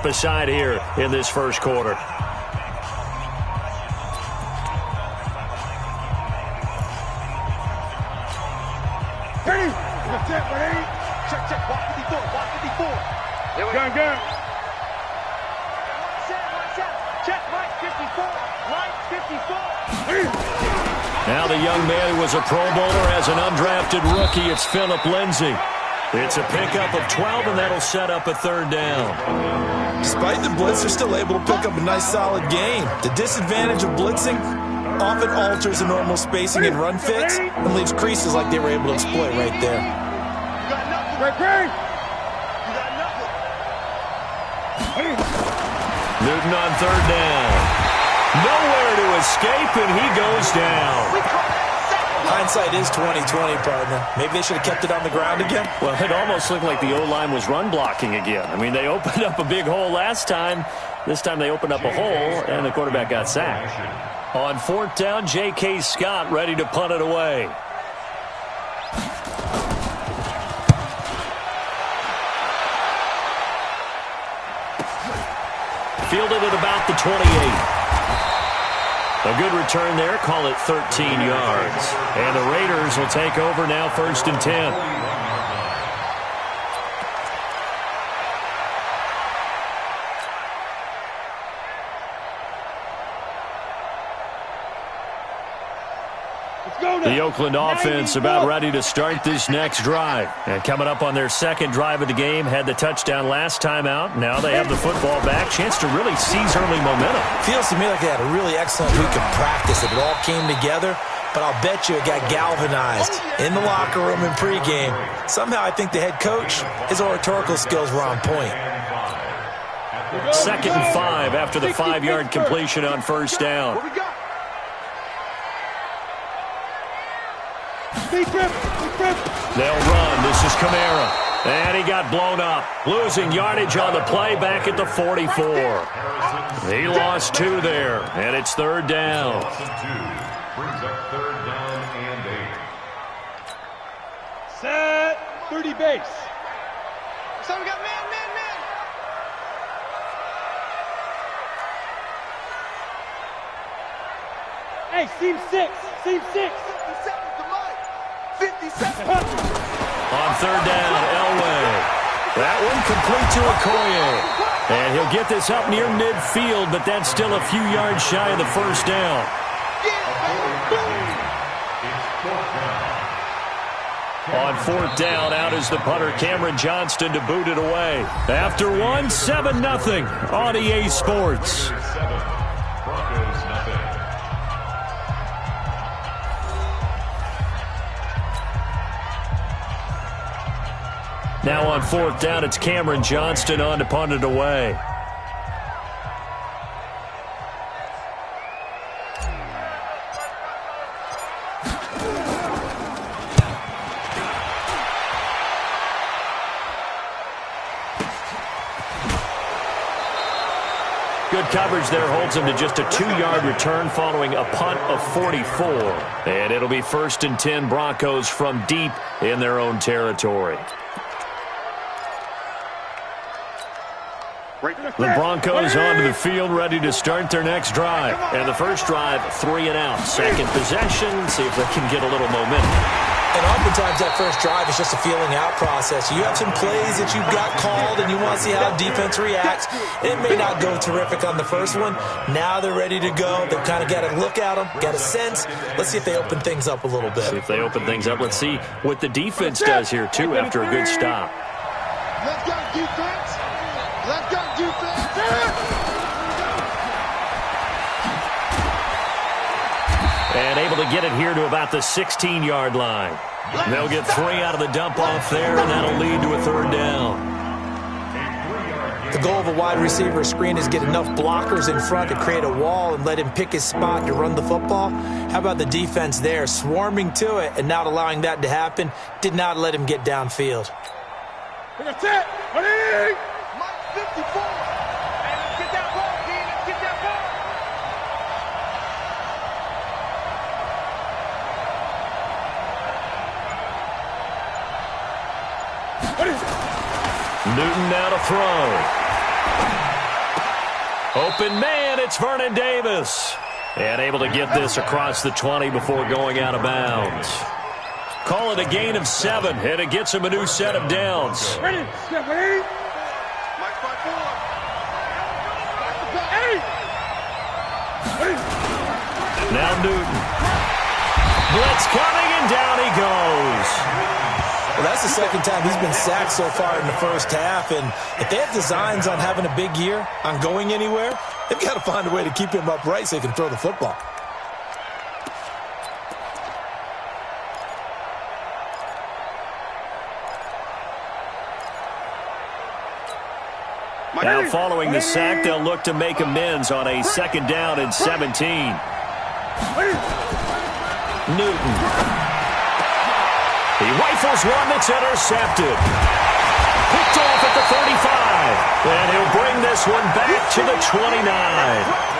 Aside here in this first quarter. Ready? Ready? Check. Block 54. Block 54. Gun. Check. Line 54. Line 54. Now the young man who was a Pro Bowler as an undrafted rookie. It's Phillip Lindsay. It's a pickup of 12, and that'll set up a third down. Despite the blitz, they're still able to pick up a nice, solid gain. The disadvantage of blitzing often alters the normal spacing and run fits and leaves creases like they were able to exploit right there. You got nothing. You got nothing. Newton on third down. Nowhere to escape, and he goes down. Hindsight is 20/20, partner. Maybe they should have kept it on the ground again. Well, it almost looked like the O-line was run blocking again. I mean, they opened up a big hole last time. This time they opened up a hole, and the quarterback got sacked. On fourth down, J.K. Scott ready to punt it away. Fielded at about the 28. A good return there. Call it 13 yards. And the Raiders will take over now, 1st and 10. The Oakland offense about ready to start this next drive. And coming up on their second drive of the game, had the touchdown last time out. Now they have the football back. Chance to really seize early momentum. Feels to me like they had a really excellent week of practice. It all came together, but I'll bet you it got galvanized in the locker room in pregame. Somehow I think the head coach, his oratorical skills were on point. 2nd and 5 after the 5-yard completion on first down. They'll run. This is Kamara. And he got blown up. Losing yardage on the play back at the 44. He lost 2 there. And it's 3rd down. Brings up 3rd down and 8. Set. 30 base. So we got man. Hey, seam 6. 57. On 3rd down, Elway. That one complete to Okoye. And he'll get this up near midfield, but that's still a few yards shy of the 1st down. On 4th down, out is the punter, Cameron Johnston, to boot it away. After one, 7-0 on EA Sports. Now on 4th down, it's Cameron Johnston on to punt it away. Good coverage there holds him to just a 2-yard return following a punt of 44. And it'll be 1st and 10 Broncos from deep in their own territory. The Broncos onto the field, ready to start their next drive. And the first drive, 3 and out. Second possession, see if they can get a little momentum. And oftentimes that first drive is just a feeling out process. You have some plays that you've got called and you want to see how defense reacts. It may not go terrific on the first one. Now they're ready to go. They've kind of got to look at them, got a sense. Let's see if they open things up a little bit. See if they open things up. Let's see what the defense does here, too, after a good stop. Let's go, defense. Let's go, defense. And able to get it here to about the 16-yard line. They'll get 3 out of the dump-off there, and that'll lead to a 3rd down. The goal of a wide receiver screen is get enough blockers in front to create a wall and let him pick his spot to run the football. How about the defense there, swarming to it and not allowing that to happen? Did not let him get downfield. That's it. Ready? Mike 54. Hey, let's get that ball, Dean. Let's get that ball. Newton now to throw. Open man, it's Vernon Davis. And able to get this across the 20 before going out of bounds. Call it a gain of 7, and it gets him a new set of downs. Ready, step ready. Now Newton. Blitz coming, and down he goes. Well, that's the second time he's been sacked so far in the first half, and if they have designs on having a big year, on going anywhere, they've got to find a way to keep him upright so he can throw the football. Now following the sack, they'll look to make amends on a 2nd down and 17. Newton. He rifles one that's intercepted. Picked off at the 35. And he'll bring this one back to the 29.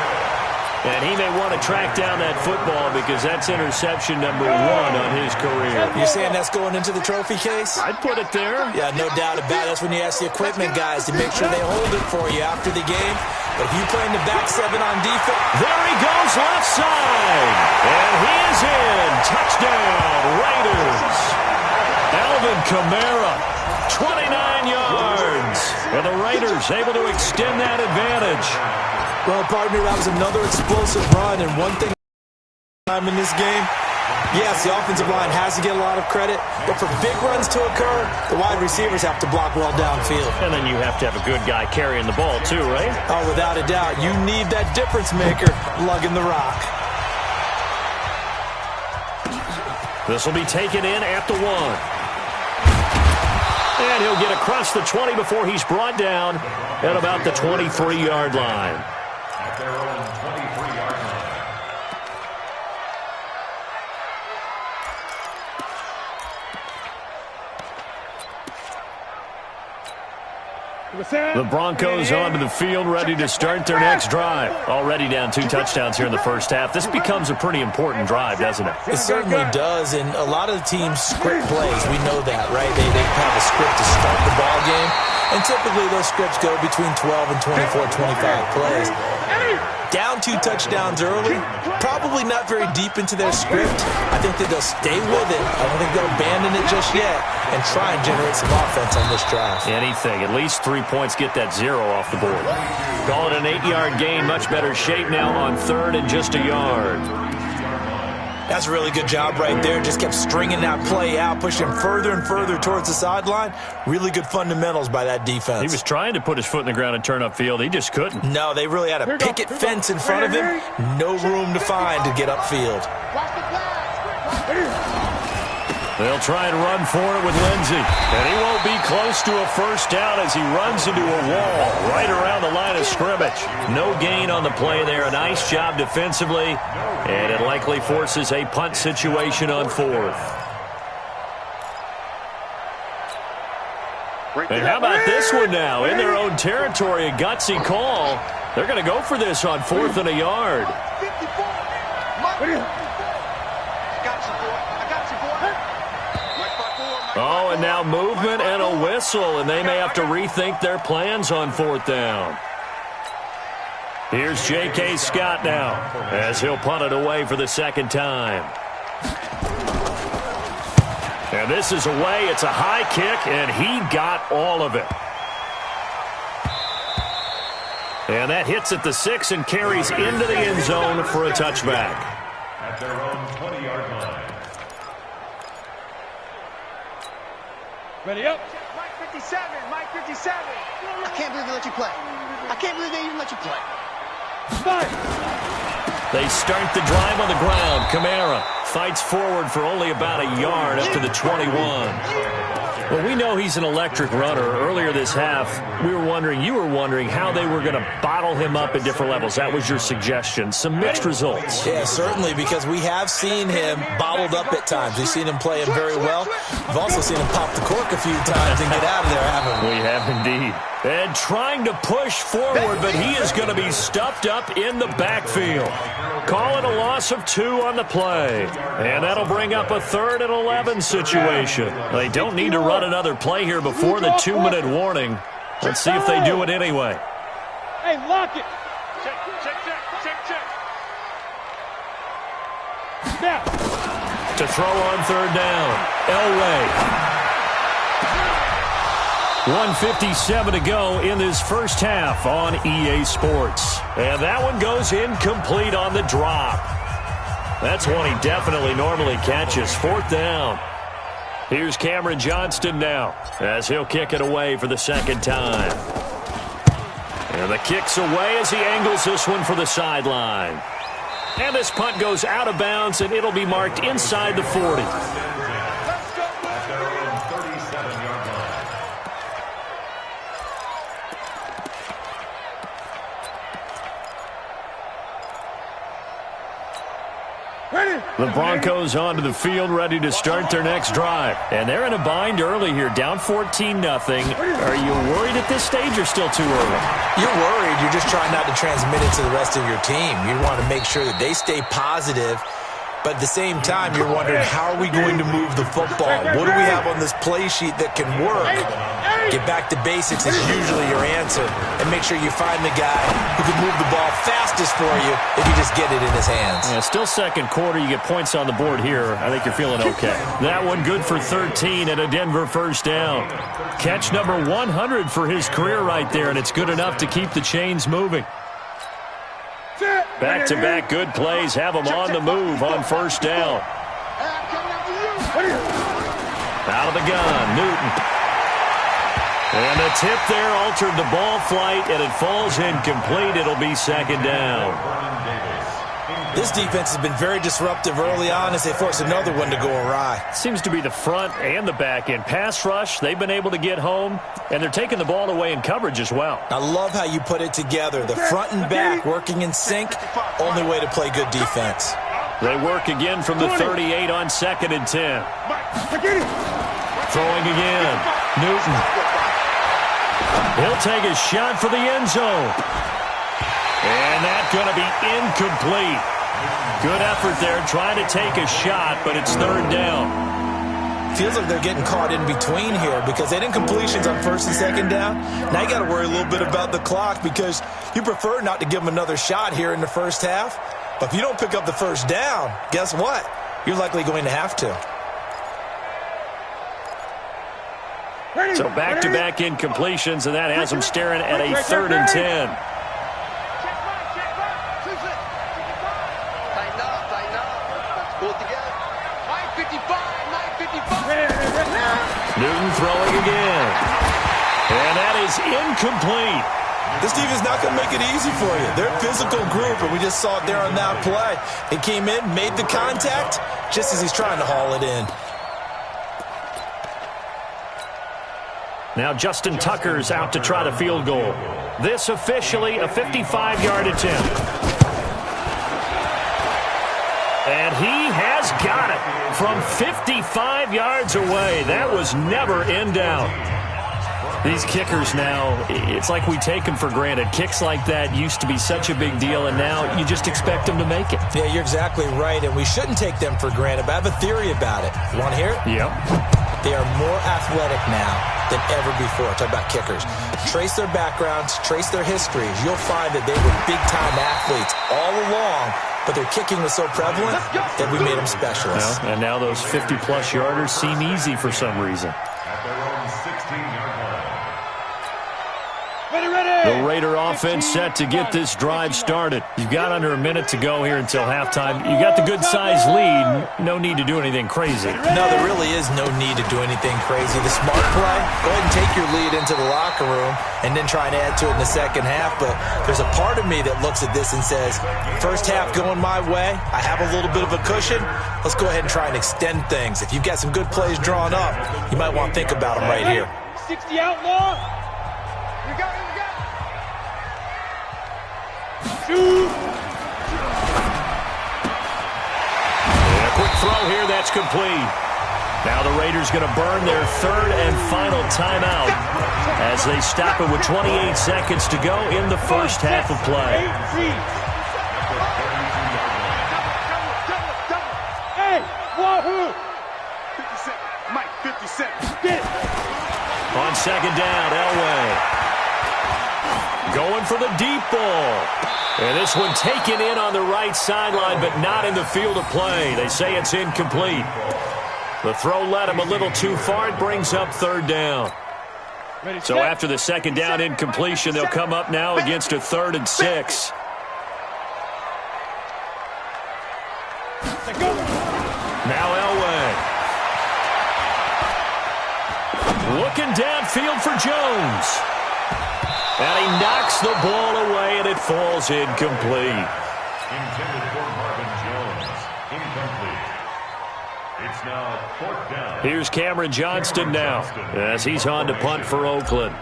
And he may want to track down that football because that's interception number 1 on his career. You're saying that's going into the trophy case? I'd put it there. Yeah, no doubt about it. That's when you ask the equipment guys to make sure they hold it for you after the game. But if you play in the back 7 on defense. There he goes left side. And he is in. Touchdown, Raiders. Alvin Kamara, 29 yards. And the Raiders able to extend that advantage. Well, partner, that was another explosive run, and one thing in this game, yes, the offensive line has to get a lot of credit, but for big runs to occur, the wide receivers have to block well downfield. And then you have to have a good guy carrying the ball too, right? Oh, without a doubt. You need that difference maker lugging the rock. This will be taken in at the 1. And he'll get across the 20 before he's brought down at about the 23-yard line. At their own 23-yard line. The Broncos onto the field, ready to start their next drive. Already down 2 touchdowns here in the first half. This becomes a pretty important drive, doesn't it? It certainly does, and a lot of the teams script plays. We know that, right? They have a script to start the ball game, and typically those scripts go between 12 and 24, 25 plays. Down 2 touchdowns early, probably not very deep into their script. I think that they'll stay with it. I don't think they'll abandon it just yet and try and generate some offense on this drive. Anything. At least 3 points, get that 0 off the board. Call it an 8-yard gain. Much better shape now on 3rd and just a yard. That's a really good job right there. Just kept stringing that play out, pushing further and further towards the sideline. Really good fundamentals by that defense. He was trying to put his foot in the ground and turn upfield. He just couldn't. No, they really had a picket fence in front of him. No room to find to get upfield. They'll try and run for it with Lindsey. And he won't be close to a first down as he runs into a wall right around the line of scrimmage. No gain on the play there. A nice job defensively. And it likely forces a punt situation on 4th. And how about this one now? In their own territory, a gutsy call. They're going to go for this on 4th and a yard. Oh, and now movement and a whistle, and they may have to rethink their plans on 4th down. Here's J.K. Scott now, as he'll punt it away for the 2nd time. And this is away. It's a high kick, and he got all of it. And that hits at the 6 and carries into the end zone for a touchback. At their own 20-yard line. Ready up. Mike 57, Mike 57. I can't believe they let you play. I can't believe they even let you play. They start the drive on the ground. Kamara fights forward for only about a yard up to the 21. Well, we know he's an electric runner. Earlier this half, you were wondering how they were going to bottle him up at different levels. That was your suggestion. Some mixed results. Yeah, certainly, because we have seen him bottled up at times. We've seen him play him very well. We've also seen him pop the cork a few times and get out of there, haven't we? We have indeed. And trying to push forward, but he is going to be stuffed up in the backfield. Call it a loss of 2 on the play. And that'll bring up a 3rd and 11 situation. They don't need to run another play here before the 2-minute warning. Let's see if they do it anyway. Hey, lock it. To throw on third down, Elway. 1:57 to go in this first half on EA Sports. And that one goes incomplete on the drop. That's one he definitely normally catches. Fourth down. Here's Cameron Johnston now as he'll kick it away for the second time. And the kick's away as he angles this one for the sideline. And this punt goes out of bounds, and it'll be marked inside the 40. The Broncos onto the field, ready to start their next drive. And they're in a bind early here, down 14-0. Are you worried at this stage or still too early? You're worried. You're just trying not to transmit it to the rest of your team. You want to make sure that they stay positive. But at the same time, you're wondering, how are we going to move the football? What do we have on this play sheet that can work? Get back to basics is usually your answer. And make sure you find the guy who can move the ball fastest for you if you just get it in his hands. Yeah, still second quarter. You get points on the board here. I think you're feeling okay. That one good for 13 and a Denver first down. Catch number 100 for his career right there, and it's good enough to keep the chains moving. Back-to-back good plays have them on the move on first down. Out of the gun, Newton. And the tip there altered the ball flight, and it falls incomplete. It'll be second down. This defense has been very disruptive early on as they force another one to go awry. Seems to be the front and the back end. Pass rush, they've been able to get home, and they're taking the ball away in coverage as well. I love how you put it together. The front and back working in sync, only way to play good defense. They work again from the 38 on 2nd and 10. Throwing again. Newton. He'll take a shot for the end zone. And that's going to be incomplete. Good effort there trying to take a shot, but it's third down. Feels like they're getting caught in between here because they didn't completions on first and second down. Now you got to worry a little bit about the clock because you prefer not to give them another shot here in the first half. But if you don't pick up the first down, guess what? You're likely going to have to. So back-to-back incompletions, and that has them staring at a 3rd and 10. Newton throwing again. And that is incomplete. This defense is not going to make it easy for you. They're a physical group, and we just saw it there on that play. He came in, made the contact, just as he's trying to haul it in. Now Justin Tucker's out to try the field goal. This officially a 55-yard attempt. And he has got it from 55 yards away. That was never in doubt. These kickers now, it's like we take them for granted. Kicks like that used to be such a big deal, and now you just expect them to make it. Yeah, you're exactly right, and we shouldn't take them for granted, but I have a theory about it. You want to hear it? Yep. They are more athletic now than ever before. Talk about kickers. Trace their backgrounds, trace their histories. You'll find that they were big-time athletes all along, but their kicking was so prevalent that we made them specialists. Well, and now those 50-plus yarders seem easy for some reason. At their own 16-yard line. The Raider offense set to get this drive started. You've got under a minute to go here until halftime. You got the good-sized lead. No need to do anything crazy. No, there really is no need to do anything crazy. The smart play, go ahead and take your lead into the locker room and then try and add to it in the second half. But there's a part of me that looks at this and says, first half going my way, I have a little bit of a cushion. Let's go ahead and try and extend things. If you've got some good plays drawn up, you might want to think about them right here. 60 outlaw. We got it. And a quick throw here, that's complete. Now the Raiders going to burn their third and final timeout as they stop it with 28 seconds to go in the first half of play. Hey, wahoo! 57, Mike, 57. Get it. On second down, Elway. Going for the deep ball. And this one taken in on the right sideline, but not in the field of play. They say it's incomplete. The throw led him a little too far. It brings up third down. So after the second down incompletion, they'll come up now against a 3rd and 6. Now Elway. Looking downfield for Jones. And he knocks the ball away, and it falls incomplete. Intended for Marvin Jones. Incomplete. It's now 4th down. Here's Cameron Johnston now as he's on to punt for Oakland.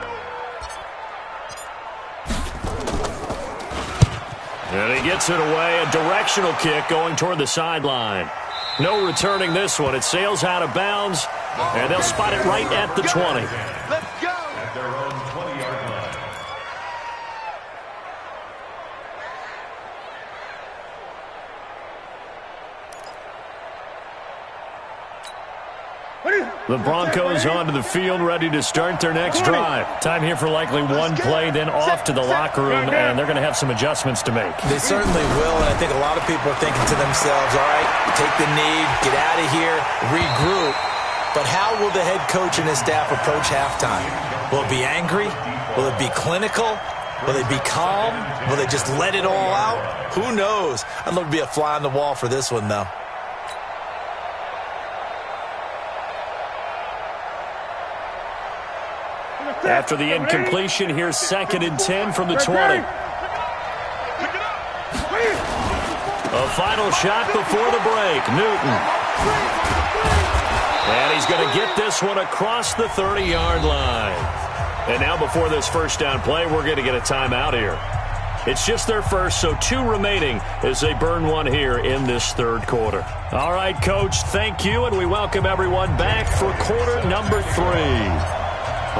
And he gets it away, a directional kick going toward the sideline. No returning this one. It sails out of bounds, and they'll spot it right at the 20. Let's go. At their own 20-yard line. The Broncos onto the field, ready to start their next drive. Time here for likely one play, then off to the locker room, and they're going to have some adjustments to make. They certainly will, and I think a lot of people are thinking to themselves, all right, take the knee, get out of here, regroup. But how will the head coach and his staff approach halftime? Will it be angry? Will it be clinical? Will they be calm? Will they just let it all out? Who knows? I'd love to be a fly on the wall for this one, though. After the incompletion, here's 2nd and 10 from the 20. A final shot before the break. Newton. And he's going to get this one across the 30-yard line. And now before this first down play, we're going to get a timeout here. It's just their first, so 2 remaining as they burn one here in this 3rd quarter. All right, Coach, thank you, and we welcome everyone back for quarter number 3.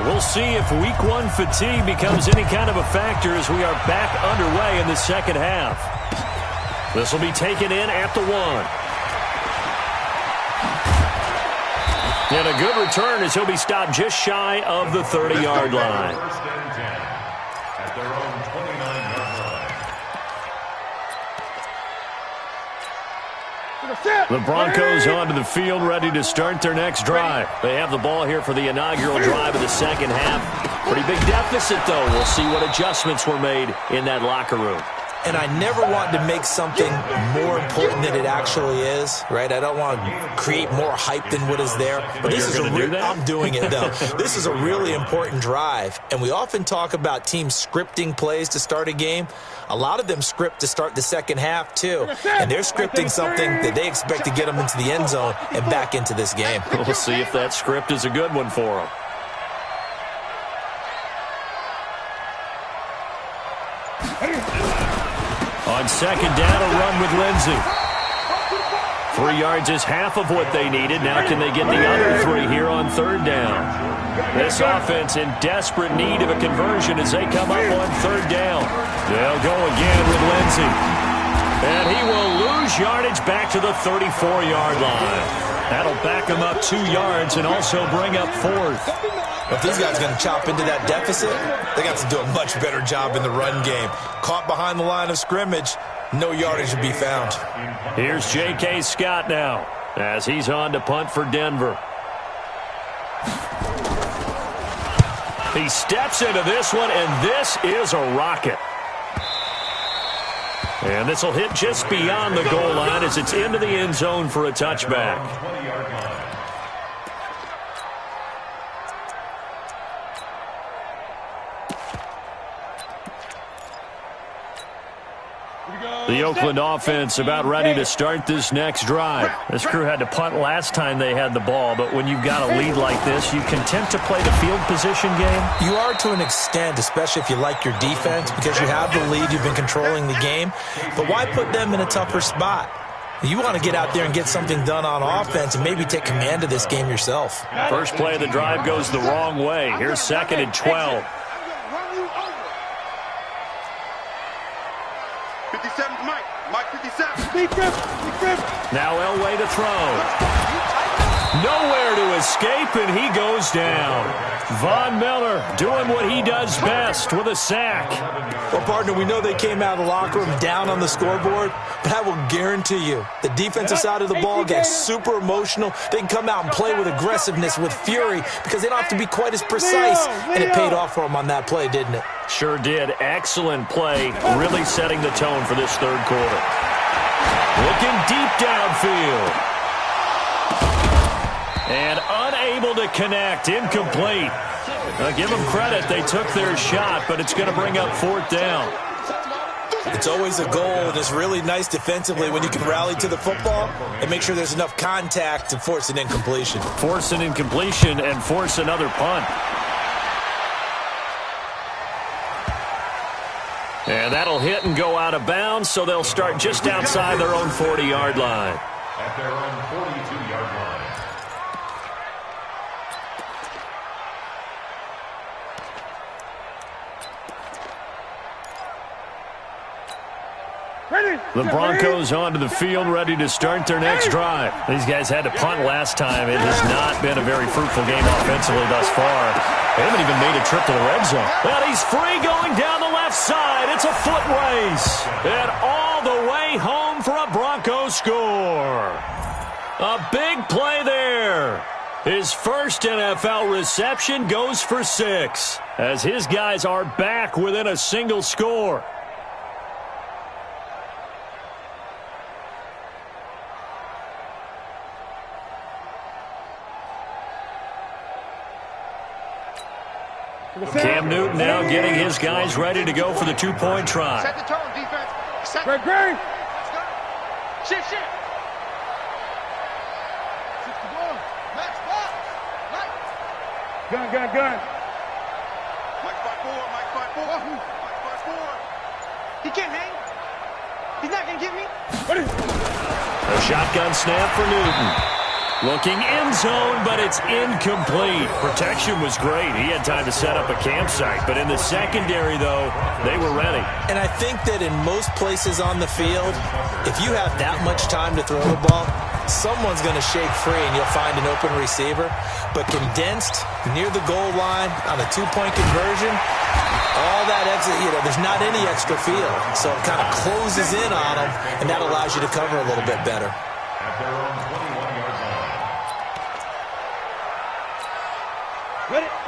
We'll see if week 1 fatigue becomes any kind of a factor as we are back underway in the second half. This will be taken in at the 1. And a good return as he'll be stopped just shy of the 30-yard line. First and 10 at their own 29-yard line. The Broncos onto the field, ready to start their next drive. They have the ball here for the inaugural drive of the second half. Pretty big deficit, though. We'll see what adjustments were made in that locker room. And I never want to make something more important than it actually is, right? I don't want to create more hype than what is there. But this is I'm doing it, though. This is a really important drive. And we often talk about teams scripting plays to start a game. A lot of them script to start the second half, too. And they're scripting something that they expect to get them into the end zone and back into this game. We'll see if that script is a good one for them. On second down, a run with Lindsey. 3 yards is half of what they needed. Now can they get the other 3 here on 3rd down? This offense in desperate need of a conversion as they come up on 3rd down. They'll go again with Lindsey. And he will lose yardage back to the 34-yard line. That'll back him up 2 yards and also bring up 4th. If these guys are going to chop into that deficit, they got to do a much better job in the run game. Caught behind the line of scrimmage, no yardage to be found. Here's J.K. Scott now as he's on to punt for Denver. He steps into this one, and this is a rocket. And this will hit just beyond the goal line as it's into the end zone for a touchback. The Oakland offense about ready to start this next drive. This crew had to punt last time they had the ball, but when you've got a lead like this, you content to play the field position game? You are to an extent, especially if you like your defense, because you have the lead, you've been controlling the game. But why put them in a tougher spot? You want to get out there and get something done on offense and maybe take command of this game yourself. First play of the drive goes the wrong way. Here's 2nd and 12. 57's Mike. Mike 57. Now Elway to throw. Nowhere to escape, and he goes down. Von Miller doing what he does best with a sack. Well, partner, we know they came out of the locker room down on the scoreboard, but I will guarantee you the defensive side of the ball gets super emotional. They can come out and play with aggressiveness, with fury, because they don't have to be quite as precise, and it paid off for them on that play, didn't it? Sure did. Excellent play, really setting the tone for this third quarter. Looking deep downfield. And unable to connect, incomplete. Give them credit, they took their shot, but it's going to bring up fourth down. It's always a goal, and it's really nice defensively when you can rally to the football and make sure there's enough contact to force an incompletion. Force an incompletion and force another punt. And that'll hit and go out of bounds, so they'll start just outside their own 40-yard line. At their own 42-yard line. The Broncos onto the field, ready to start their next drive. These guys had to punt last time. It has not been a very fruitful game offensively thus far. They haven't even made a trip to the red zone. Well, he's free going down the left side. It's a foot race. And all the way home for a Bronco score. A big play there. His first NFL reception goes for 6, as his guys are back within a single score. Cam Newton now getting his guys ready to go for the two-point try. Set the tone, defense. Set. Great. Let's go. Shift. Shift the ball. Max, block. Mike. Gun. Mike 5-4. He can't hang. He's not going to get me. A shotgun snap for Newton. Looking end zone, but it's incomplete. Protection was great. He had time to set up a campsite. But in the secondary, though, they were ready. And I think that in most places on the field, if you have that much time to throw the ball, someone's going to shake free and you'll find an open receiver. But condensed, near the goal line, on a two-point conversion, all that exit, there's not any extra field. So it kind of closes in on them, and that allows you to cover a little bit better. At their own 21-yard line.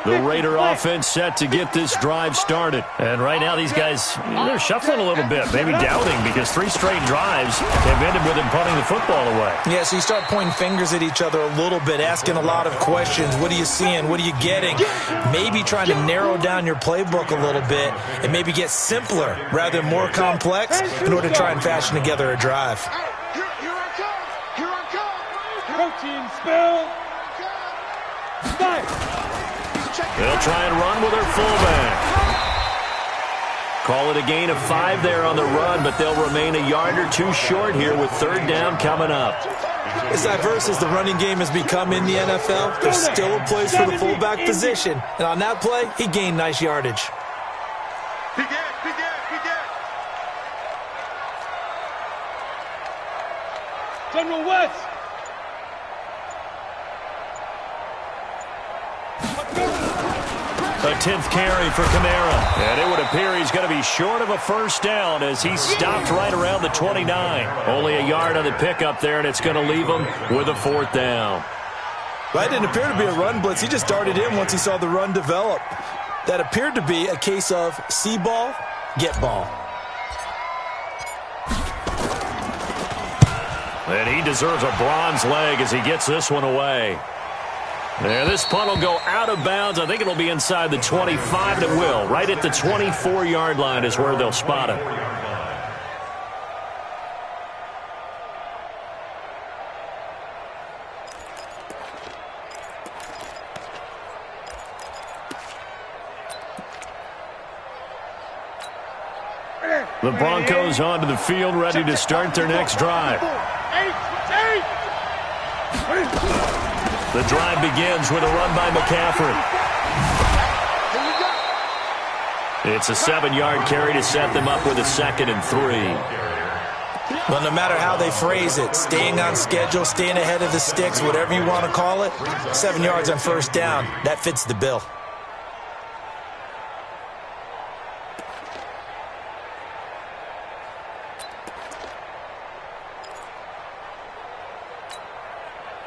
The Raider offense set to get this drive started. And right now these guys, they're shuffling a little bit, maybe doubting, because 3 straight drives have ended with them punting the football away. Yeah, so you start pointing fingers at each other a little bit, asking a lot of questions. What are you seeing? What are you getting? Maybe trying to narrow down your playbook a little bit and maybe get simpler rather than more complex in order to try and fashion together a drive. Here I come. Protein spill. They'll try and run with their fullback. Call it a gain of 5 there on the run, but they'll remain a yard or 2 short here with third down coming up. As diverse as the running game has become in the NFL, there's still a place for the fullback position. And on that play, he gained nice yardage. Begin. General West. A 10th carry for Kamara. And it would appear he's going to be short of a first down as he stopped right around the 29. Only a yard on the pickup there, and it's going to leave him with a fourth down. Well, that didn't appear to be a run blitz. He just darted in once he saw the run develop. That appeared to be a case of see ball, get ball. And he deserves a bronze leg as he gets this one away. Yeah, this punt will go out of bounds. I think it'll be inside the 25, and it will. Right at the 24-yard line is where they'll spot him. The Broncos onto the field, ready to start their next drive. The drive begins with a run by McCaffrey. It's a 7-yard carry to set them up with a 2nd and 3. Well, no matter how they phrase it, staying on schedule, staying ahead of the sticks, whatever you want to call it, 7 yards on first down, that fits the bill.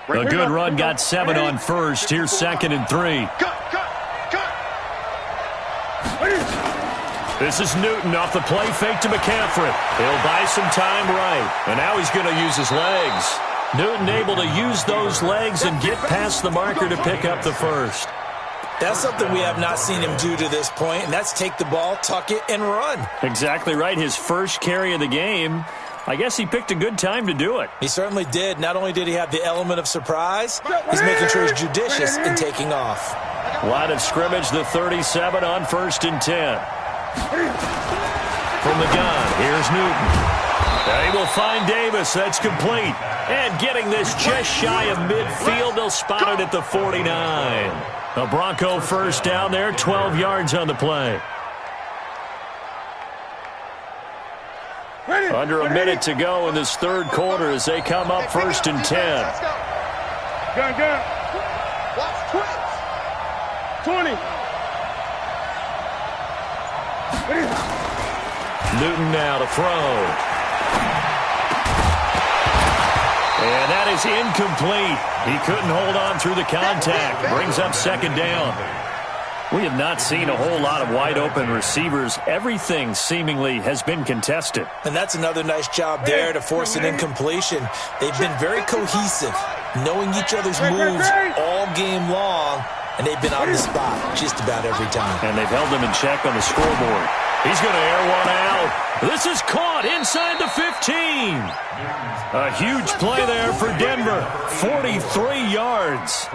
A good run got 7 on first. Here's 2nd and 3. This is Newton off the play fake to McCaffrey. He'll buy some time right. And now he's going to use his legs. Newton able to use those legs and get past the marker to pick up the first. That's something we have not seen him do to this point, and that's take the ball, tuck it, and run. Exactly right. His first carry of the game. I guess he picked a good time to do it. He certainly did. Not only did he have the element of surprise, he's making sure he's judicious in taking off. Line of scrimmage, the 37 on 1st and 10. From the gun, here's Newton. They will find Davis. That's complete. And getting this just shy of midfield, they'll spot it at the 49. A Bronco first down there, 12 yards on the play. Under a minute to go in this third quarter as they come up 1st and 10. Gun. Watch twins. 20. Newton now to throw. And that is incomplete. He couldn't hold on through the contact. Brings up 2nd down. We have not seen a whole lot of wide-open receivers. Everything seemingly has been contested. And that's another nice job there to force an incompletion. They've been very cohesive, knowing each other's moves all game long, and they've been on the spot just about every time. And they've held them in check on the scoreboard. He's going to air one out. This is caught inside the 15. A huge play there for Denver. 43 yards.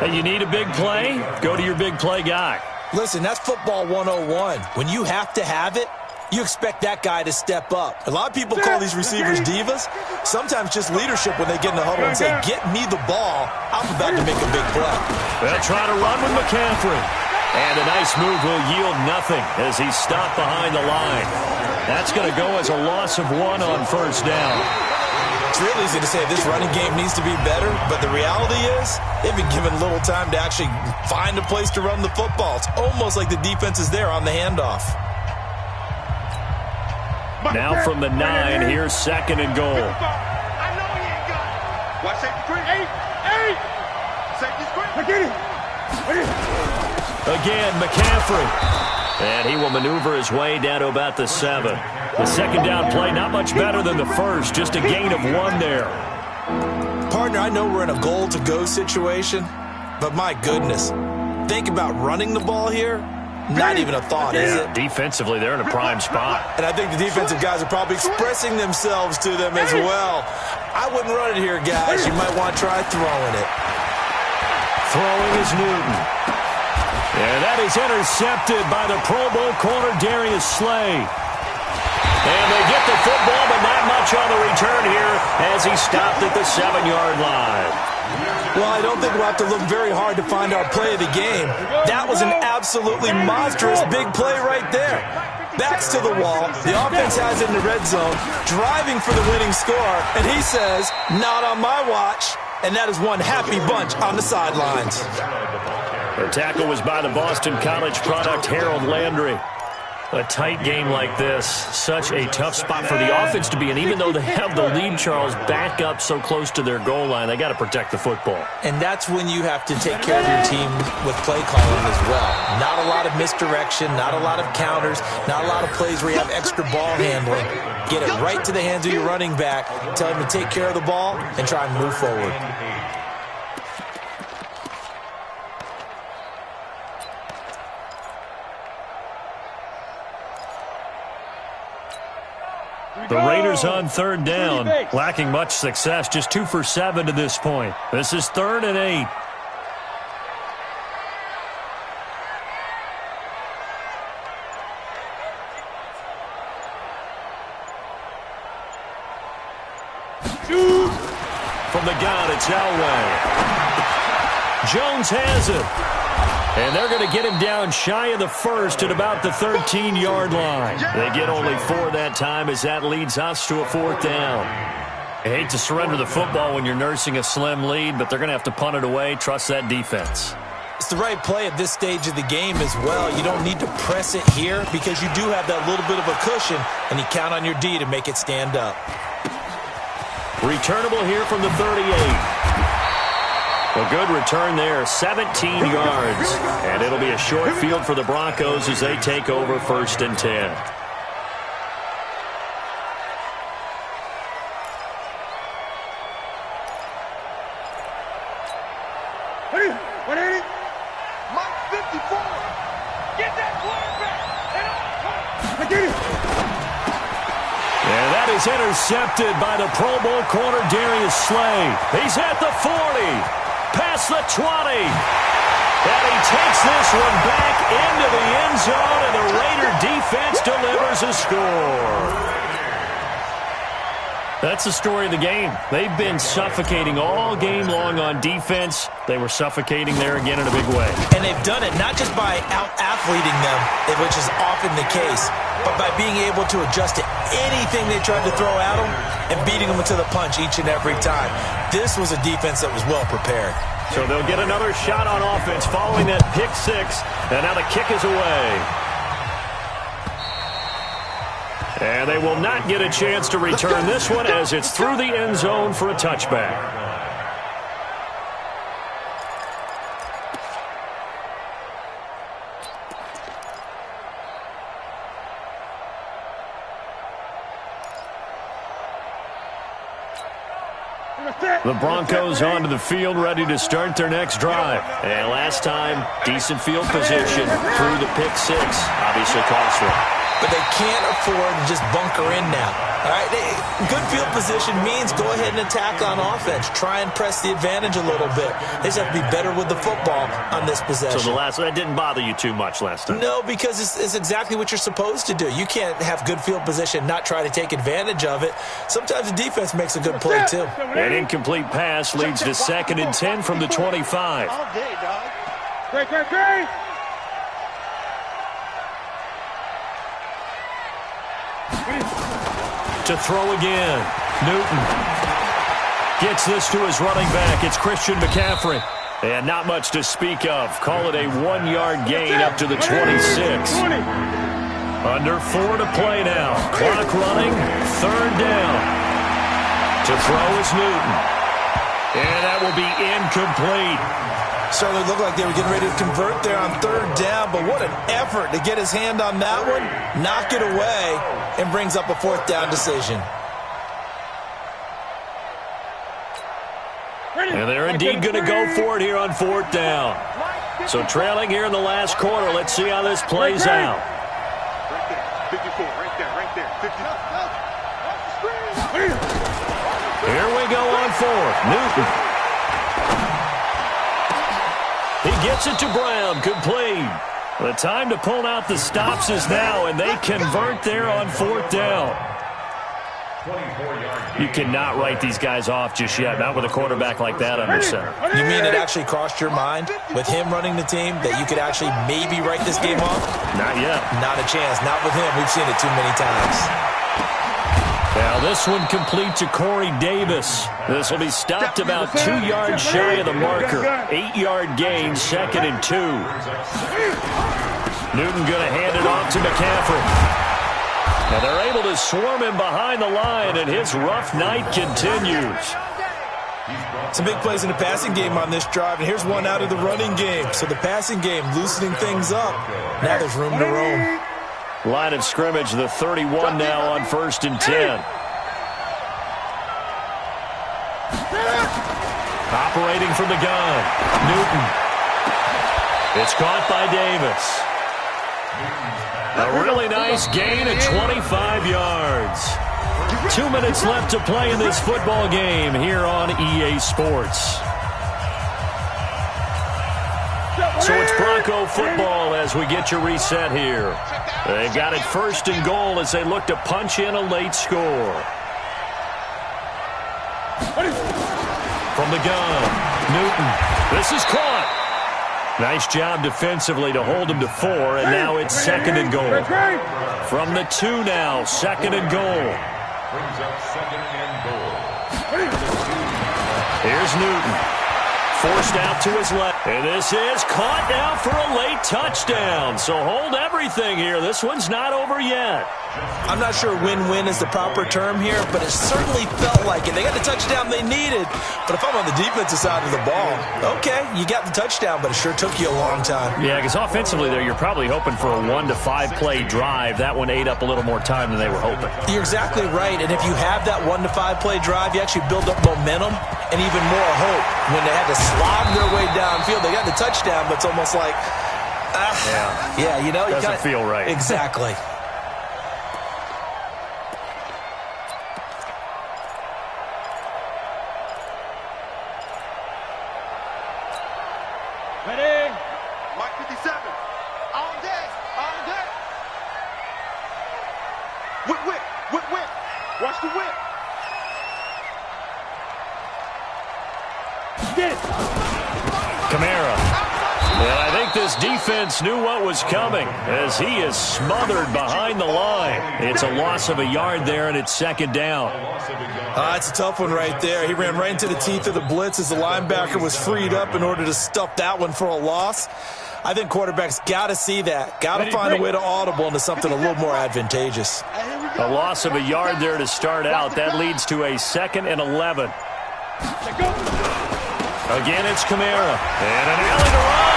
Hey, you need a big play? Go to your big play guy. Listen, that's football 101. When you have to have it, you expect that guy to step up. A lot of people call these receivers divas. Sometimes just leadership when they get in the huddle and say, get me the ball. I'm about to make a big play. They'll try to run with McCaffrey. And a nice move will yield nothing as he's stopped behind the line. That's going to go as a loss of 1 on first down. It's real easy to say this running game needs to be better, but the reality is they've been given little time to actually find a place to run the football. It's almost like the defense is there on the handoff. Now from the 9, here's 2nd and goal. I know he ain't got it. Watch safety screen. 8. Safety screen. I get it. Again, McCaffrey. And he will maneuver his way down to about the 7. The 2nd down play, not much better than the first. Just a gain of 1 there. Partner, I know we're in a goal-to-go situation, but my goodness. Think about running the ball here. Not even a thought, is it? Defensively, they're in a prime spot. And I think the defensive guys are probably expressing themselves to them as well. I wouldn't run it here, guys. You might want to try throwing it. Throwing is Newton. And that is intercepted by the Pro Bowl corner, Darius Slay. And they get the football, but not much on the return here as he stopped at the 7-yard line. Well, I don't think we'll have to look very hard to find our play of the game. That was an absolutely monstrous big play right there. Backs to the wall. The offense has it in the red zone, driving for the winning score. And he says, not on my watch. And that is one happy bunch on the sidelines. The tackle was by the Boston College product, Harold Landry. A tight game like this, such a tough spot for the offense to be in. Even though they have the lead, Charles, back up so close to their goal line, they got to protect the football. And that's when you have to take care of your team with play calling as well. Not a lot of misdirection, not a lot of counters, not a lot of plays where you have extra ball handling. Get it right to the hands of your running back, tell him to take care of the ball, and try and move forward. The Raiders on 3rd down, lacking much success, just 2 for 7 to this point. This is 3rd and 8. From the gun, it's Elway. Jones has it. And they're going to get him down shy of the first at about the 13-yard line. They get only 4 that time as that leads us to a 4th down. I hate to surrender the football when you're nursing a slim lead, but they're going to have to punt it away. Trust that defense. It's the right play at this stage of the game as well. You don't need to press it here because you do have that little bit of a cushion, and you count on your D to make it stand up. Returnable here from the 38. A good return there, 17 yards. And it'll be a short field for the Broncos as they take over 1st and 10. And that is intercepted by the Pro Bowl corner Darius Slay. He's at the 40, past the 20. And he takes this one back into the end zone, and the Raider defense delivers a score. That's the story of the game. They've been suffocating all game long on defense. They were suffocating there again in a big way. And they've done it not just by out-athleting them, which is often the case, but by being able to adjust to anything they tried to throw at them and beating them to the punch each and every time. This was a defense that was well prepared. So they'll get another shot on offense following that pick 6, and now the kick is away. And they will not get a chance to return this one as it's through the end zone for a touchback. The Broncos onto the field, ready to start their next drive. And last time, decent field position through the pick 6. Obviously costly. But they can't afford to just bunker in now. All right, good field position means go ahead and attack on offense. Try and press the advantage a little bit. They just have to be better with the football on this possession. So that didn't bother you too much last time? No, because it's exactly what you're supposed to do. You can't have good field position, not try to take advantage of it. Sometimes the defense makes a good play, too. An incomplete pass leads to 2nd and 10 from the 25. All day, dog. Great. To throw again. Newton gets this to his running back. It's Christian McCaffrey. And not much to speak of. Call it a 1-yard gain up to the 26. Under 4 to play now. Clock running. 3rd down. To throw is Newton. And that will be incomplete. Certainly looked like they were getting ready to convert there on 3rd down, but what an effort to get his hand on that one, knock it away, and brings up a 4th down decision. And they're indeed going to go for it here on 4th down. So trailing here in the last quarter, let's see how this plays out. Right there, 54, right there, 50. Here we go on 4th. Newton. He gets it to Brown, complete. The time to pull out the stops is now, and they convert there on 4th down. You cannot write these guys off just yet, not with a quarterback like that under center. You mean it actually crossed your mind with him running the team that you could actually maybe write this game off? Not yet. Not a chance. Not with him. We've seen it too many times. Now this one complete to Corey Davis. This will be stopped about 2 yards shy of the marker. 8-yard gain, 2nd and 2. Newton going to hand it off to McCaffrey. Now they're able to swarm him behind the line, and his rough night continues. Some big plays in the passing game on this drive, and here's one out of the running game. So the passing game loosening things up. Now there's room to roam. Line of scrimmage, the 31 now on 1st and 10. Operating from the gun, Newton. It's caught by Davis. A really nice gain of 25 yards. 2 minutes left to play in this football game here on EA Sports. So it's Bronco football as we get you reset here. They've got it 1st and goal as they look to punch in a late score. From the gun, Newton. This is caught. Nice job defensively to hold him to 4, and now it's 2nd and goal. From the 2 now, 2nd and goal. Brings up 2nd and goal. Here's Newton. Forced out to his left. And this is caught now for a late touchdown. So hold everything here. This one's not over yet. I'm not sure win-win is the proper term here, but it certainly felt like it. They got the touchdown they needed. But if I'm on the defensive side of the ball, okay, you got the touchdown, but it sure took you a long time. Yeah, because offensively there, you're probably hoping for a 1 to 5 play drive. That one ate up a little more time than they were hoping. You're exactly right. And if you have that 1 to 5 play drive, you actually build up momentum and even more hope. When they had to slog their way downfield, they got the touchdown, but it's almost like, yeah, you know, doesn't feel right. Exactly. Ready? Mike 57. All day. All day. Whip, whip, whip, whip. Watch the whip. Get it. Kamara. And I think this defense knew what was coming as he is smothered behind the line. It's a loss of a yard there, and it's 2nd down. It's a tough one right there. He ran right into the teeth of the blitz as the linebacker was freed up in order to stuff that one for a loss. I think quarterbacks got to see that. Got to find a way to audible into something a little more advantageous. A loss of a yard there to start out. That leads to a 2nd and 11. Again, it's Kamara. And an alley to run.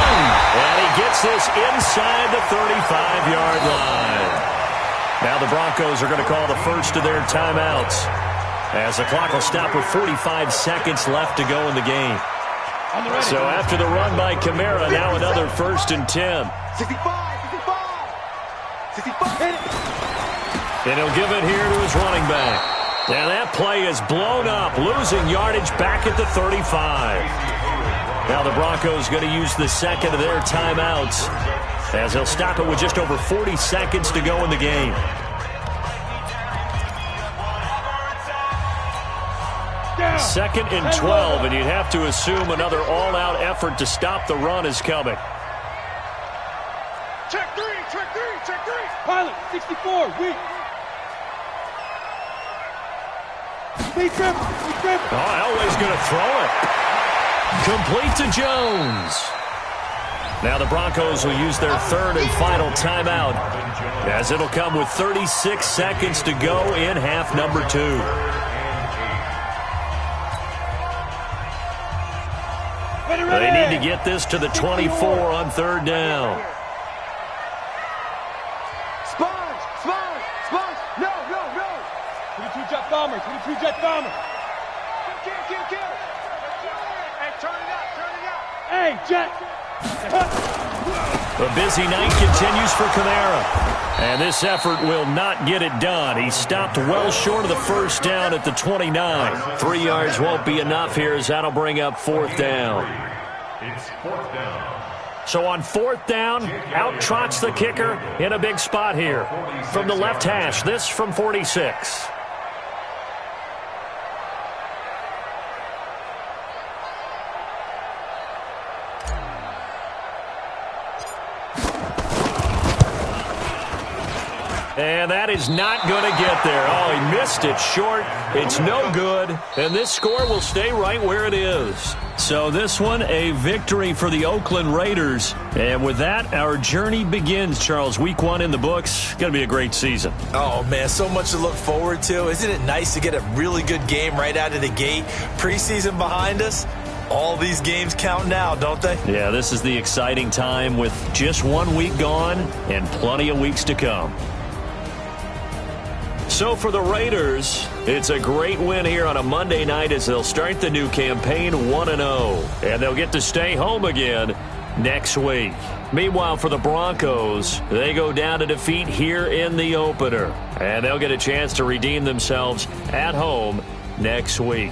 And he gets this inside the 35-yard line. Now the Broncos are going to call the first of their timeouts, as the clock will stop with 45 seconds left to go in the game. So after the run by Kamara, now another 1st and 10. 65. And he'll give it here to his running back. And that play is blown up, losing yardage back at the 35. Now the Broncos going to use the 2nd of their timeouts, as they'll stop it with just over 40 seconds to go in the game. Second and 12, and you'd have to assume another all-out effort to stop the run is coming. Check three, check three, check three. Pilot, 64, weak. Speed trip, speed trip. Elway's going to throw it. Complete to Jones. Now the Broncos will use their 3rd and final timeout, as it'll come with 36 seconds to go in half number 2. They need to get this to the 24 on 3rd down. Sponge, sponge, sponge. No, no, no. 22 jet bomber, 22 jet bomber. Kill. Hey, turn it up, turn it up. Hey, jet. The busy night continues for Kamara. And this effort will not get it done. He stopped well short of the 1st down at the 29. 3 yards won't be enough here, as that'll bring up 4th down. It's 4th down. So on 4th down, out trots the kicker in a big spot here. From the left hash, this from 46. And that is not going to get there. Oh, he missed it short. It's no good. And this score will stay right where it is. So this one, a victory for the Oakland Raiders. And with that, our journey begins, Charles. Week 1 in the books. Going to be a great season. Oh, man, so much to look forward to. Isn't it nice to get a really good game right out of the gate? Preseason behind us. All these games count now, don't they? Yeah, this is the exciting time with just 1 week gone and plenty of weeks to come. So for the Raiders, it's a great win here on a Monday night as they'll start the new campaign 1-0. And they'll get to stay home again next week. Meanwhile, for the Broncos, they go down to defeat here in the opener. And they'll get a chance to redeem themselves at home next week.